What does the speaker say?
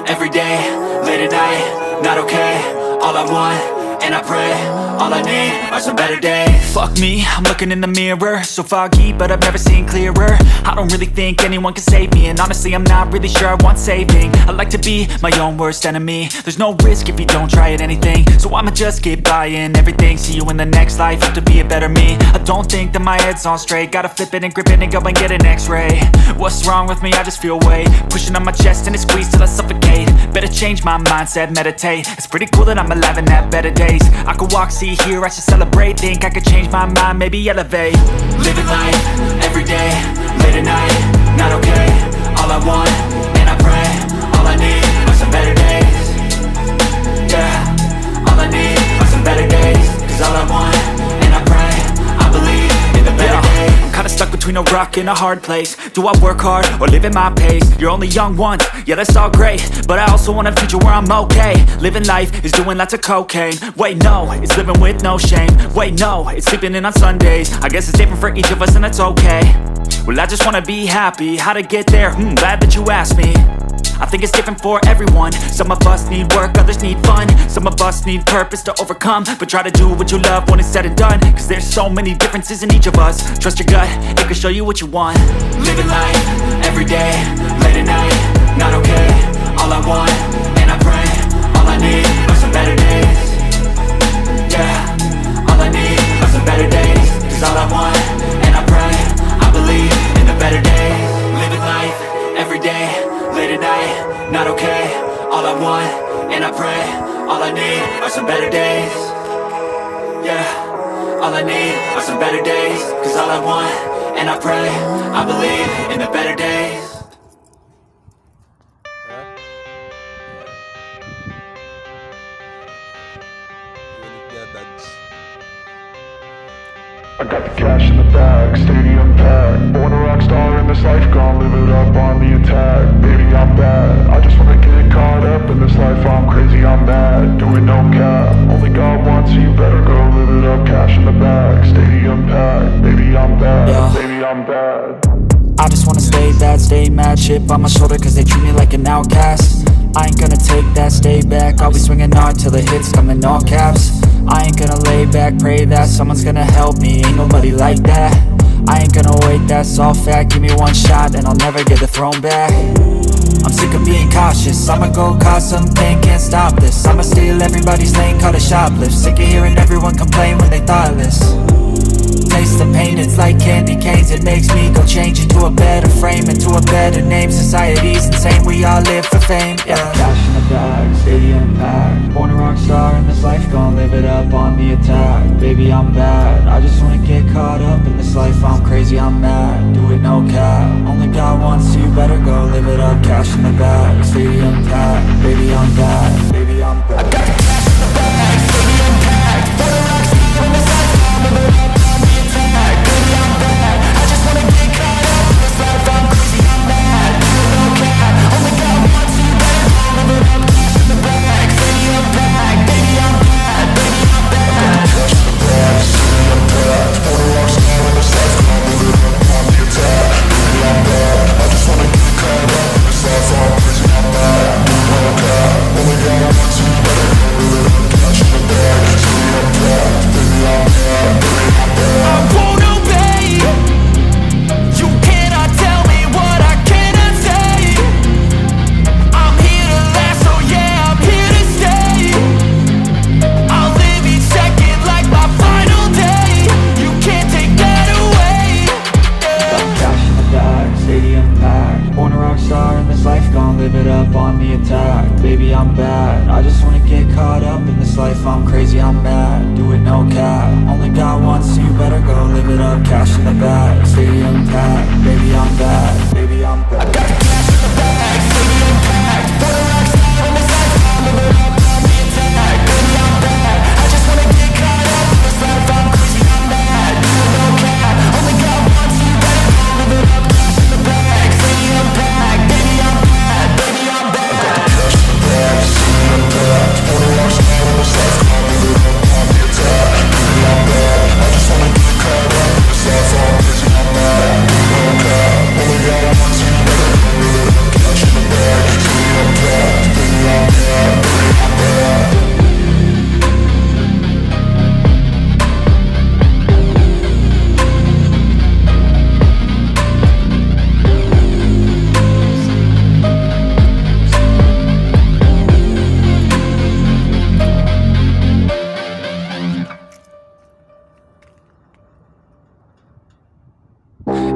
every day, late at night, not okay. All I want, and I pray, all I need are some better days. Fuck me, I'm looking in the mirror, so foggy, but I've never seen clearer. I don't really think anyone can save me, and honestly I'm not really sure I want saving. I like to be my own worst enemy. There's no risk if you don't try at anything, so I'ma just keep buying everything. See you in the next life, have to be a better me. I don't think that my head's on straight, gotta flip it and grip it and go and get an x-ray. What's wrong with me? I just feel weight pushing on my chest and it squeezes till I suffocate. Better change my mindset, meditate. It's pretty cool that I'm alive and have better days. I could walk, see, hear, I should celebrate. Think I could change my mind, maybe elevate. Living life, every day, late at night, not okay. All I want, and I pray, all I need are some better days. Yeah, all I need are some better days. Cause all I want, and I pray, I believe in the better days. I'm kinda stuck between a rock and a hard place. Do I work hard or live at my pace? You're only young once, yeah that's all great, but I also want a future where I'm okay. Living life is doing lots of cocaine. Wait no, it's living with no shame. Wait no, it's sleeping in on Sundays. I guess it's different for each of us and that's okay. Well I just wanna be happy, how to get there? Glad that you asked me. I think it's different for everyone. Some of us need work, others need fun. Some of us need purpose to overcome. But try to do what you love when it's said and done. Cause there's so many differences in each of us. Trust your gut, it can show you what you want. Living life, every day, late at night, not okay. All I want, and I pray, all I need are some better days. Yeah, all I need are some better days. Cause all I want, and I pray, I believe in the better days. Living life, every day, late at night, not okay. All I want, and I pray, all I need are some better days. Yeah, all I need are some better days. Cause all I want, and I pray, I believe in the better days. I got the cash in the bag, stadium packed. Born a rock star in this life, gon' live it up on the attack. Baby, I'm bad, I just wanna get caught up in this life. I'm crazy, I'm mad, doing no cap. Only God wants you, better go live it up. Cash in the bag, stadium packed. Baby, I'm bad, yeah. Baby, I'm bad. I just wanna stay bad, stay mad. Chip on my shoulder cause they treat me like an outcast. I ain't gonna take that, stay back. I'll be swinging hard till the hits come in all caps. I ain't gonna lay back, pray that someone's gonna help me. Ain't nobody like that. I ain't gonna wait, that's all fact. Give me one shot and I'll never get the throne back. I'm sick of being cautious, I'ma go cause something, can't stop this. I'ma steal everybody's lane, call it shoplift. Sick of hearing everyone complain when they thoughtless. Taste the pain, it's like candy canes. It makes me go change into a better frame, into a better name. Society's insane, we all live for fame, yeah. Cash in the bag, stadium packed. Born a rock star in this life, gon' live it up on the attack. Baby, I'm bad, I just wanna get caught up in this life. I'm crazy, I'm mad, do it no cap. Only God wants you, better go live it up. Cash in the bag, stadium packed. Baby, I'm bad, baby, I'm bad. I got the cash in the bag, stadium packed. Born a rock star in this life, gon' live it up. I'm crazy, I'm mad, do it no cap. Only God wants you, better go live it up. Cash in the bag, stadium packed. Baby, I'm bad, baby, I'm bad. I got the cash in the bag, stadium packed. Born a rock star in this life, gon' live it up on the attack. Baby, I'm bad, I just wanna get caught up in this life. I'm crazy, I'm mad, do it no cap. Only God wants you, better go live it up. Cash in the bag, stadium packed. Baby, I'm bad, baby, I'm bad. I got the cash in the bag, stadium packed. Born a rock star in this life. Caught up in this life, I'm crazy, I'm mad. No cap, only God wants you, better